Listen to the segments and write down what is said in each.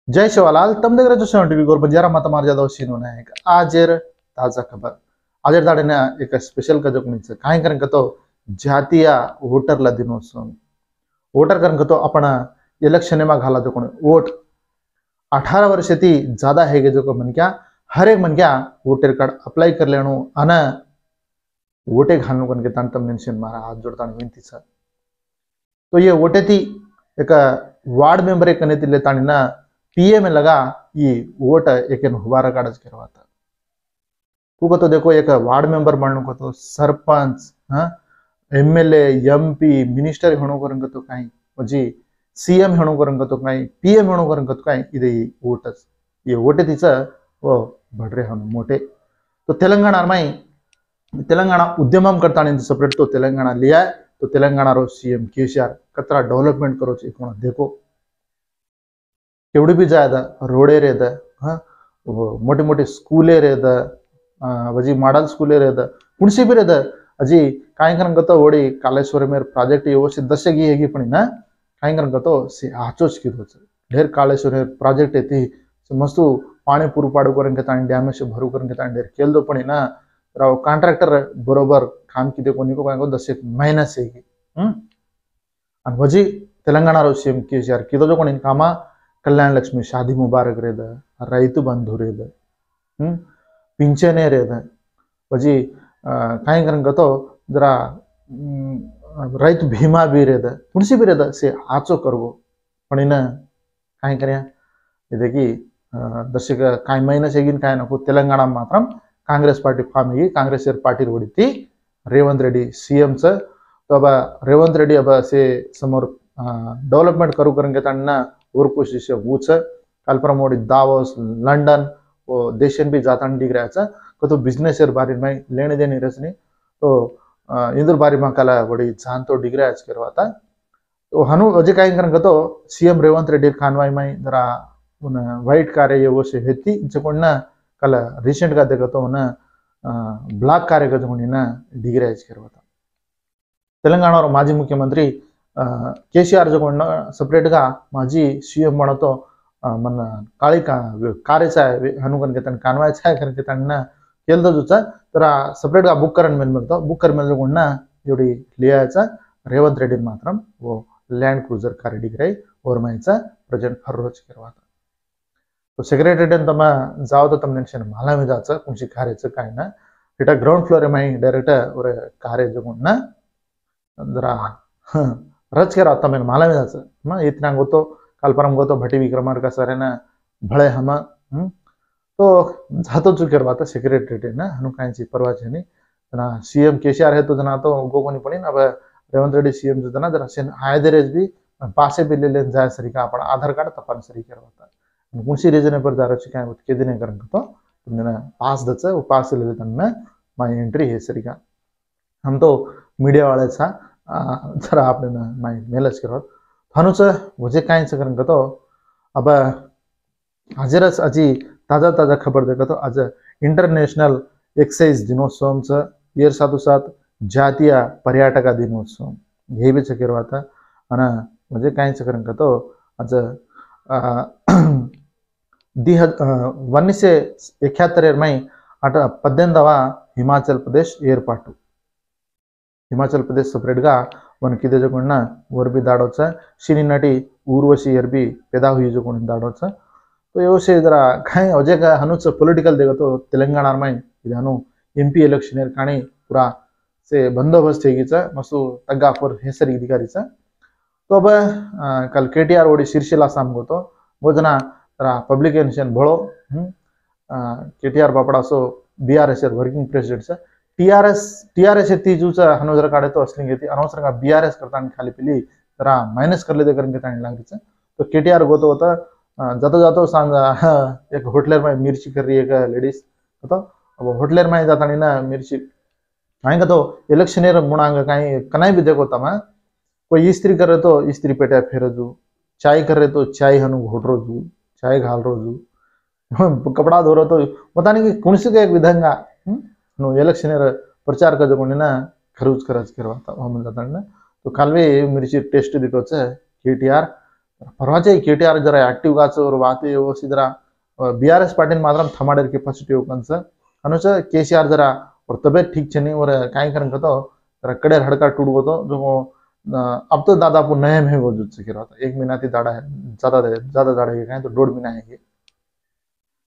जय शिवालाल तम देख रहे हो टीवी गोर बंजारा माता मार जादव सीनो ना है आजेर ताजा खबर आजेर दाड़े ना एक स्पेशल का जो कुछ काय करन तो जातीय वोटरला दिनोत्सव वोटर करन तो आपण इलेक्शन में घाला जो वोट 18 वर्ष ती ज्यादा है जो मन क्या हर एक मन क्या वोटर कार्ड अप्लाई कर लेनो अन वोटे घालनो कन के तम नेशन मारा हाथ जोड़ता विनती छ तो ये वोटे थी एक वार्ड मेंबर एक कने लेता ना पीए में लगा ये वोट एक हुबारा काढच करवाता तू तो देखो एक वार्ड मेंबर बनने को तो सरपंच एमएलए एमपी मिनिस्टर होनो करंग तो काही म्हणजे सीएम होनो करंग तो काही पीएम होनो करंग तो काही इदे वोटच ये वोटे तिच वो भडरे हन मोठे तो तेलंगाना में तेलंगाना उद्यमम करता सेपरेट तो तेलंगाना लिया तो तेलंगाना रो सीएम केसीआर कतरा डेवलपमेंट करो कोण देखो केवड़ी भी जायदा रोडे रेद मोटे मोटे स्कूले रेद वजी मॉडल स्कूले रेद कुणसी भी रेद अजी काय करन गतो ओडी कालेश्वर में प्रोजेक्ट व्यवस्थित दशगी हेगी पण ना काय करन गतो से आचोच किदो ढेर कालेश्वर प्रोजेक्ट येती मस्तु पाणी पुरू पाडू करन के ताण डॅम से भरू करन के ताण ढेर केल दो पण ना राव कॉन्ट्रॅक्टर बरोबर काम किदे कोनी को काय को 10 महीना से आणि वजी तेलंगाना रो सीएम केसीआर किदो जो कोनी कामा कल्याण लक्ष्मी शादी मुबारक रेद रैतु बंधु रेद पिंचने रेद वजी काय करन गतो जरा रैतु भीमा भी रेद कुणसी भी रेद से आचो करगो पण इन काय करया इदकी दर्शक काय महीना सेगिन काय नको तेलंगाना मात्रम कांग्रेस पार्टी फॉर्म ही कांग्रेस पार्टी रोडीती रेवंत रेड्डी सीएम च तो अब रेवंत रेड्डी अब से समोर डेवलपमेंट करू करन घेताना कोशिश वूच कल्परमोडी दावोस लंडन वो देशन भी जाता दिख रहा है तो बिजनेस बारी में लेने देने रचनी तो इंदुर बारी में कला बड़ी जान तो दिख रहा है करवाता तो हनु अजय काय करन तो सीएम रेवंत रेड्डी खानवाई में जरा उन वाइट कार्य वो से हेती जो ना कल रिसेंट का देखो तो ना ब्लैक कार्य का जो ना दिख रहा है करवाता तेलंगाना और माजी मुख्यमंत्री केसीआर जो सेपरेट गा माजी सीएम बनतो मन काळी का कार्यचा हनुकन के तन कानवायचा करन के तन ना केल जुचा तर सेपरेट गा बुक करन मेल मिळतो बुक कर मेल गुणना एवढी लिहायचा रेवंत रेड्डी मात्रम वो लैंड क्रूजर कार डिग्राई और मायचा प्रेजेंट फरोज करवाता तो सेक्रेटरीट तम जाओ तो तम नेशन माला में जाचा कुणसी कार्याचं काय ना इटा ग्राउंड फ्लोर में डायरेक्ट और कार्य जो गुणना जरा रच के रात में माला में जाच इतना गोतो कल्परम गोतो भट्टी विक्रमार्क सर ना भले हम तो जातो चुके बात सेक्रेटरी ना हनु कांची परवा छनी जना सीएम केसीआर है तो जना तो गो कोनी पड़ी अब रेवंत रेड्डी सीएम जो जना जरा सेन हायदरेज भी पासे भी ले जाय सरी का आपण आधार कार्ड तपान सरी करवाता कुणसी रीजन पर दारा चिका के दिन करन तो तुमने पास दच वो पास ले तन्ना माय एंट्री है सरी का हम तो मीडिया वाले सा जरा आपने माय मेलच करत हनुच वजे काय करन तो अब हजरस अजी ताजा ताजा खबर देखो तो आज इंटरनेशनल एक्साइज दिनोत्सव च येर साथो साथ जातीय पर्यटक दिनोत्सव हे भी करवाता अन वजे काय करन तो आज 1971 में 18 हिमाचल प्रदेश एर्पाटु हिमाचल प्रदेश सेपरेट गा वन किदे जो कोणना वर भी दाडोचा सिनी नटी उर्वशी यर भी पैदा हुई जो कोण दाडोचा तो यो से जरा काय अजे का हनुच पॉलिटिकल देखो तो तेलंगाना में इदानु एमपी इलेक्शन एर काणी पूरा से बंदोबस्त हेगीचा मसु तग्गापुर हेसरी अधिकारीचा तो अब कल केटीआर ओडी शीर्षला सामगो तो भोजना जरा पब्लिकेशन भळो केटीआर बापडा सो बीआरएस वर्किंग प्रेसिडेंट सा टीआरएस तीजूचा हनोजर काढे तो असलिंग येते अनवसर का बीआरएस करता खाली पिली जरा माइनस कर लेते करके ताणी लागरीचा तो केटीआर गोतो होता जातो जातो सांग एक होटलर में मिर्ची कर रही है एक लेडीज तो अब होटलर में जाता ना मिर्ची काई का तो इलेक्शनेर मुणांग काई कनाई भी देखो तमा कोई इस्त्री कर रहे तो इस्त्री पेटा फेरजू चाय कर रहे तो चाय हनु घोट रोजू चाय घाल रोजू कपड़ा धो रहे तो पता नहीं कि कुणसी का एक विधंगा नो इलेक्शनेर प्रचार का जो ना खरूज करज करवाता हम जाता ना तो कालवे मिर्ची टेस्ट दिखोच केटीआर परवाचे केटीआर जरा ऍक्टिव्ह गाचवर वाते व्यवस्थित जरा बीआरएस पार्टी मात्र थमाडेर कैपासिटी होकंस अनुच केसीआर जरा और तबियत ठीक छे नहीं और काय करन कतो जरा कडेर हड़का टूट गो तो जो अब तो दादा पु नए में हो जुत सके रहता 1 महीना थी दाड़ा है ज्यादा दाड़ा है तो 1.5 महीना है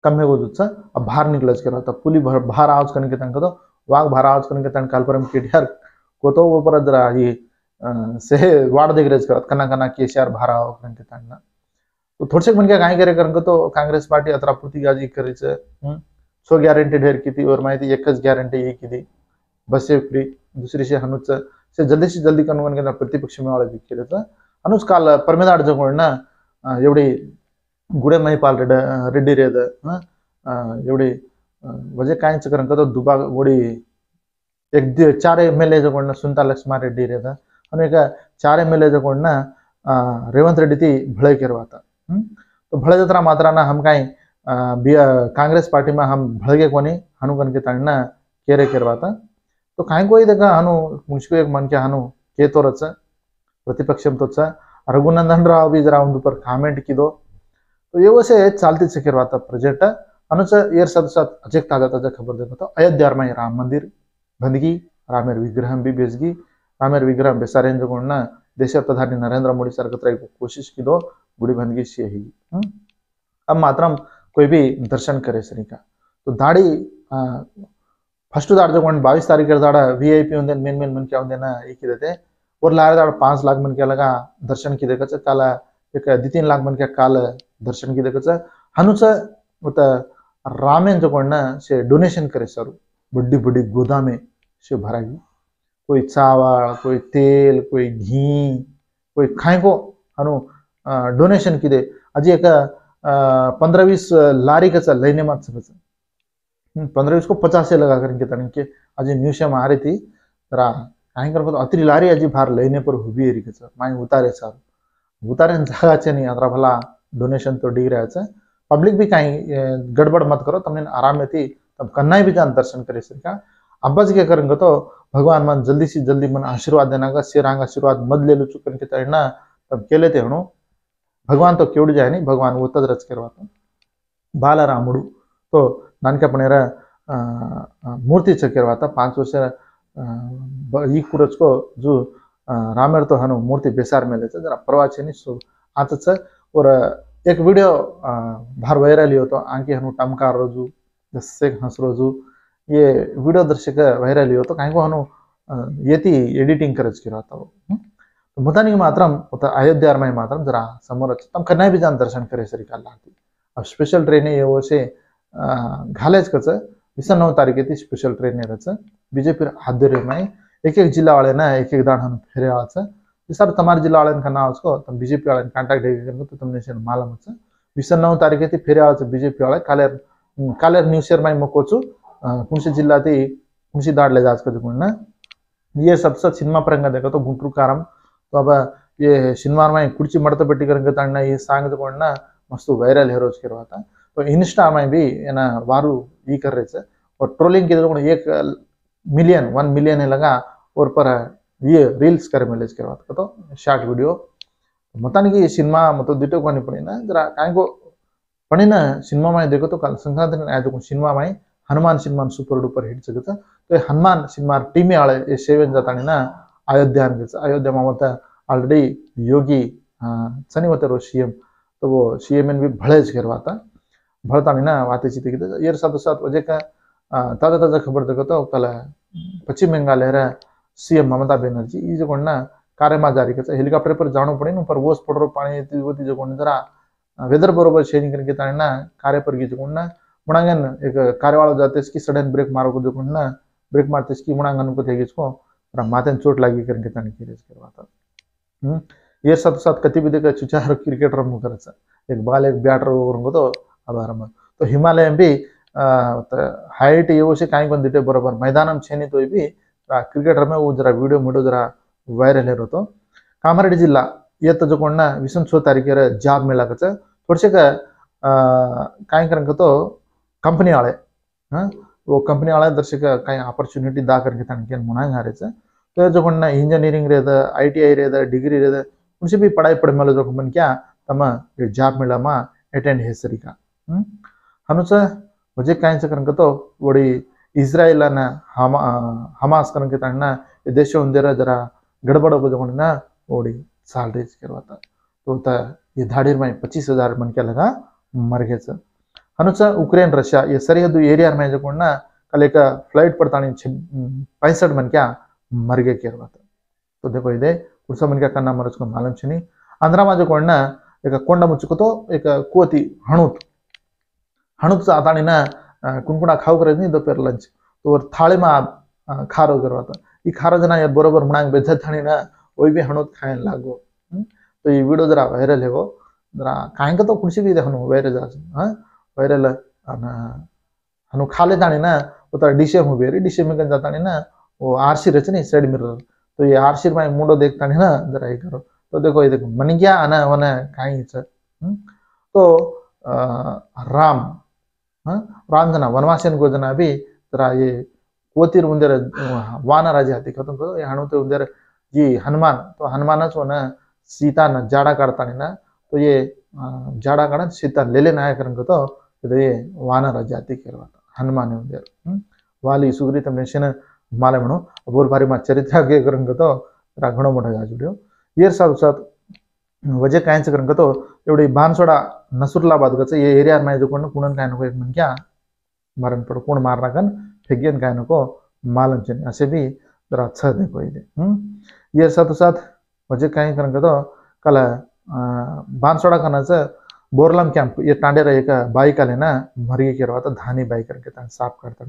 कम में वो जुत अब बाहर निकल के रहता पुली बाहर आवाज करने के तंक तो वाघ बाहर आवाज करने के तंक कालपरम केटीआर को तो वो पर जरा ये से वाड़ दिग्रेज करत कना कना केसीआर बाहर आव करने के तंक तो थोडसे म्हणजे काय करे कारण तो काँग्रेस पार्टी अत्रापुरती गाजी करायचं सो गॅरंटी ढेर किती और माहिती एकच गॅरंटी ही किती बस से फ्री दुसरी से हनुच से जल्दी करून के प्रतिपक्ष मेळावा केलं हनुच काल परमेदाड जगोण ना एवढी गुडे महिपाल रेड्डी रेद एवढी म्हणजे कायच कारण तो दुबा गोडी 4 एमएलए जगोण सुनता लक्ष्मा रेड्डी रेद आणि एक 4 एमएलए जगोण रेवंत रेड्डी ती भळे केरवाता तो भळे जत्रा मात्राना हम काई कांग्रेस पार्टी में हम भड़गे कोनी हनु कन के तणना केरे केरवाता तो काय कोई देखा हनु मुझको एक मन के हनु के तो रच प्रतिपक्षम तो रघुनंदन राव भी जरा उन पर कामेंट की दो तो ये वैसे चालती से केरवाता प्रोजेक्ट अनुच येर साथ अजक ताजा खबर देखो तो अयोध्या में राम मंदिर बंदगी रामेर विग्रह भी बेचगी रामेर विग्रह बेसारें जो देश प्रधानी नरेंद्र मोदी सरकार को कोशिश की दो गुड़ी बंदगी से ही अब मात्रम कोई भी दर्शन करे सरिका तो दाड़ी फर्स्ट दाड़ जो 22 तारीख दाड़ा वीआईपी उन मेन मन क्या ना एक थे और लारे दाड़ 5 लाख मन क्या लगा दर्शन की देखा काल एक 2-3 लाख मन क्या काल दर्शन की देखा हनुच उत रामेन जो से डोनेशन करे सर बड़ी बड़ी गोदामे से भरागी कोई चावल कोई तेल कोई घी कोई खाए को हनु डोनेशन की दे अजी एक 15-20 लारी का लेने मत समझ 15-20 को 50 से लगा करके तन के अजी न्यूज में आ रही थी जरा कहीं कर तो अति लारी अजी बाहर लेने पर हुई रही के माई उतारे सर उतारे जागा नहीं अतरा भला डोनेशन तो डिग रहा है पब्लिक भी कहीं गड़बड़ मत करो तुमने आराम में थी तब कन्ना भी जान दर्शन करे सर अब्बाज के करेंगे तो भगवान मन जल्दी से जल्दी मन आशीर्वाद देना का शेरांग आशीर्वाद मद ले लो चुकन के तड़ना तब केले थे हणु भगवान तो केवड़ जाए नहीं भगवान वो तद रच करवाता बालरामुడు तो नानकापणेर मूर्ति चकेरवाता 5 वर्ष ई कुरच को जो रामेर तो हनु मूर्ति बेसार मेले जरा परवाचे नहीं सो आतच और एक वीडियो भार वायरल होतो आंकी हनु टमकार रोजू जसे हंस रोजू ये वीडियो दर्शक वायरल होतो काई को हनु येती एडिटिंग करच किरवाता तो मुतानी मात्रम उता अयोध्या में मात्रम जरा समोर तम कन्या भी जान दर्शन करे सरी काल लाती अब स्पेशल ट्रेन ये वो से घालेच कच 29 तारीख थी स्पेशल ट्रेन रच बीजेपी आदर्य में एक जिला वाले ना एक दाड़ हम फेरे आच सर तमार जिला वाले का नाम उसको तम बीजेपी वाले कांटेक्ट करके तो तुमने से मालूम है 29 तारीख थी फेरे आच बीजेपी वाले कालेर न्यूज शेयर में मकोचु कुंसी जिला थी कुंसी दाड़ ले जाच कर ना ये सबसे सिनेमा परंगा देखो तो गुंटूर कारम तो अब ये सिनेमा में कुर्ची मड़ता पेटी करके तड़ना ये सांग तो मस्त वायरल है रोज करवाता तो इंस्टा में भी ना वारू ये कर रहे थे और ट्रोलिंग की 1 मिलियन है लगा और पर ये रील्स कर मैलेज करवाता तो शॉर्ट वीडियो మొత్తానికి సినిమా మొత్తం దిట్టుకొని పడినా జర కాంగో పడిన సినిమా में देखो तो कल संक्रांति ने आया सिनेमा में Hanuman cinema super duper hit जगत तो हनुमान सिनेमा टीम आले ये सेवन जाता ना अयोध्या में मत ऑलरेडी योगी सनी मत रो सीएम तो वो सीएम भी भड़ेज करवाता भड़ता ना वाते चीते की ये साथ साथ वजह का ताजा खबर देखो तो कल पश्चिम बंगाल है सीएम ममता बनर्जी ये जो कार्यमा जारी कर हेलिकॉप्टर पर जाणो पड़े पर वो पड़ो पानी जो जरा वेदर बरोबर शेयरिंग करके ताना कार्य पर की जो मुणांगन एक कार्यवाला जाते इसकी सडन ब्रेक मारो को जो ब्रेक मारते इसकी मुणांगन को थे इसको माथे चोट लगी करके ताने केरेज करवाता ये साथ कति भी देखा चुचार क्रिकेटर मुकर एक बॉल एक बैटर ओवर तो आभार तो हिमालय भी हाइट ये से कहीं बंद दिटे बराबर मैदान छेनी तो भी क्रिकेटर में वो जरा वीडियो जरा वायरल है तो कामारेड्डी जिला ये तो जो 26 तारीख जॉब मिला थोड़से का कहीं करके तो कंपनी वाले वो कंपनी वाले दर्शक कहीं अपॉर्चुनिटी दा करके तनके मुनांग आ रहे तो जो इंजीनियरिंग रहता ITI रहता डिग्री रहता उनसे भी पढ़ाई पढ़े मतलब जो मन क्या तमा ये जॉब मिला मा अटेंड हे सरी का हनुचा वजे कायच करन तो वडी इस्रायल ना हमास करन के ताना ये देश उंदेरा जरा गड़बड़ हो ना वडी सैलरीज करवाता तो ता ये धाडीर में 25,000 मन क्या लगा मर गए हनुचा उक्रेन रशिया ये सरहद एरिया में जो ना कल एक फ्लाइट पड़ता 65 मन क्या मर गए करवाता तो देखो इधे कुछ मन क्या करना मरच को मालूम छनी अंदरा में जो ना एक कोंड मुच्चुको तो एक कोती हणुत हणुत आतानी ना कुणकुणा खाऊ करे नहीं दोपहर लंच तो थाली में खारो करवाता ये खारो जना यार बरोबर मनांग बेजत थानी ना वही भी हणुत खाए लागो तो ये वीडियो जरा वायरल है वो जरा काहे तो कुछ भी देखो वायरल हाँ वायरल हनु खाले जाने ना वो तो डिशे में बेरी डिशे में गन जाता ना वो आरसी रच नहीं साइड मिरर तो ये आरसी में मुंडो देखता नहीं ना जरा ये करो तो देखो ये देखो मन क्या आना वना काहे तो राम राम जना वनवासन को जना भी जरा ये कोतीर उंदर वाना राजा हाती खत्म करो ये हणुते उंदर जी हनुमान तो हनुमानच ना सीता न जाड़ा काढता ना तो ये जाड़ा काढत सीता लेले नाय करन तो ये वानर जाती करवाता हनुमान उंदर वाली सुग्रीत नेशन माले म्हणो बोर भारी मा चरित्र के करन तो घणो मोठा जाजुड्यो येर साथ वजे कायच करन तो एवढी बानसोडा नसरुल्लाबाद गच ये एरिया में जो कोण कुणन काय नको एक मन क्या मरण पड़ कोण मारना कन फेगियन काय नको मालूम चने असे भी जरा अच्छा देखो इधे ये साथ वजे काय करन तो कल बानसोडा खानाच बोरलाम कैंप ये टांडेरा एक बाइक आले ना मरगी करवाता धानी बाइक करके साफ करता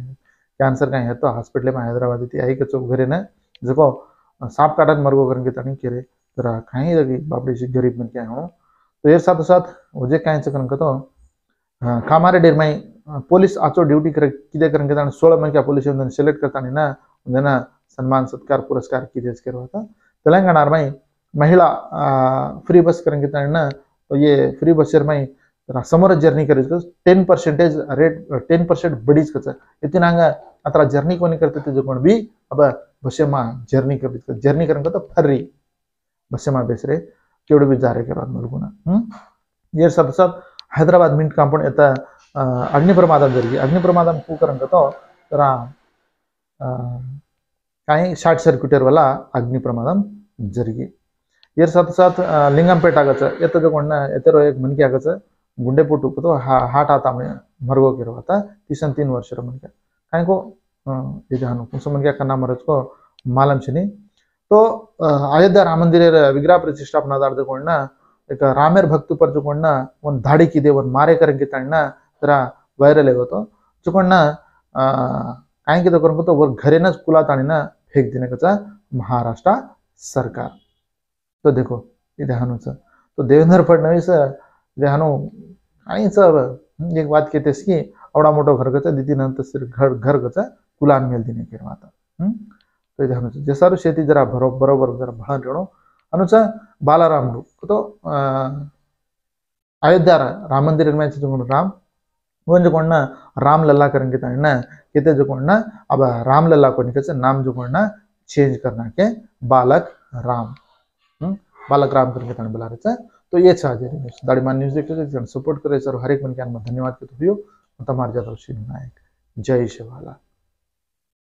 कैंसर का है तो हॉस्पिटल में हैदराबाद थी आई के घरे ना जो साफ काटत मरगो करके तानी केरे जरा कहीं लगी बापड़ी से गरीब मन क्या हो तो ये साथ वजे काय करन तो कामारे डेर में पुलिस आचो ड्यूटी कर किदे करन के 16 मन क्या पुलिस उन सिलेक्ट करता नहीं ना उन्हें सम्मान सत्कार पुरस्कार किदे करवाता तेलंगाना में महिला फ्री बस करेंगे ना तो ये फ्री बस में समोर जर्नी करे 10% रेट 10% बडीच कच इतना अतरा जर्नी कोनी करते थे जो कोण भी अब बस में जर्नी कर जर्नी करेंगे तो फर्री बस में बेसरे केवड़े भी जा रहे करवा मलगुना ये साथ हैदराबाद मिंट कांपौंड येता अग्निप्रमादम जरिए अग्निप्रमादम कू करेंगे तो जरा कहीं शॉर्ट सर्क्यूटर वाला अग्निप्रमादम जरिए ये साथ लिंगमपेट आगच ये जो कोण एतरो एक मन के आगच गुंडे पुटू तो हाट आता में मरगो करवाता 3 वर्ष मन के कहीं को ये जानो कुछ मन क्या करना मरज को मालूम छनी तो अयोध्या राम मंदिर विग्रह प्रतिष्ठापना दार जो ना एक रामेर भक्त पर जो ना वन धाड़ी की दे वन मारे करेंगे ताना जरा वायरल है तो जो ना कहीं के तो करेंगे तो वो घरे ना कुला तानी ना फेंक देने का महाराष्ट्र सरकार तो देखो ये हानूच तो देवेंद्र फडणवीस हानू काही एक बात कहते की एवढा मोठा घर गचा दीदी नंतर घर गचा कुलान मेल दिने केरवाता तो ये हानूच जसारू शेती जरा बरोबर जरा भळन रेणो अनुच बालाराम तो अयोध्या राम मंदिर में जो राम वन जो कोण राम लल्ला करेंगे ताना कहते जो कोण अब राम लल्ला को निकल नाम जो कोण चेंज करना के बालक राम बालक राम करके ताने बुला रहे तो ये न्यूज दाड़ीमान न्यूज देखते सपोर्ट करे सर हर एक मन के धन्यवाद के तो तमार जादव श्री नायक जय शिवाला।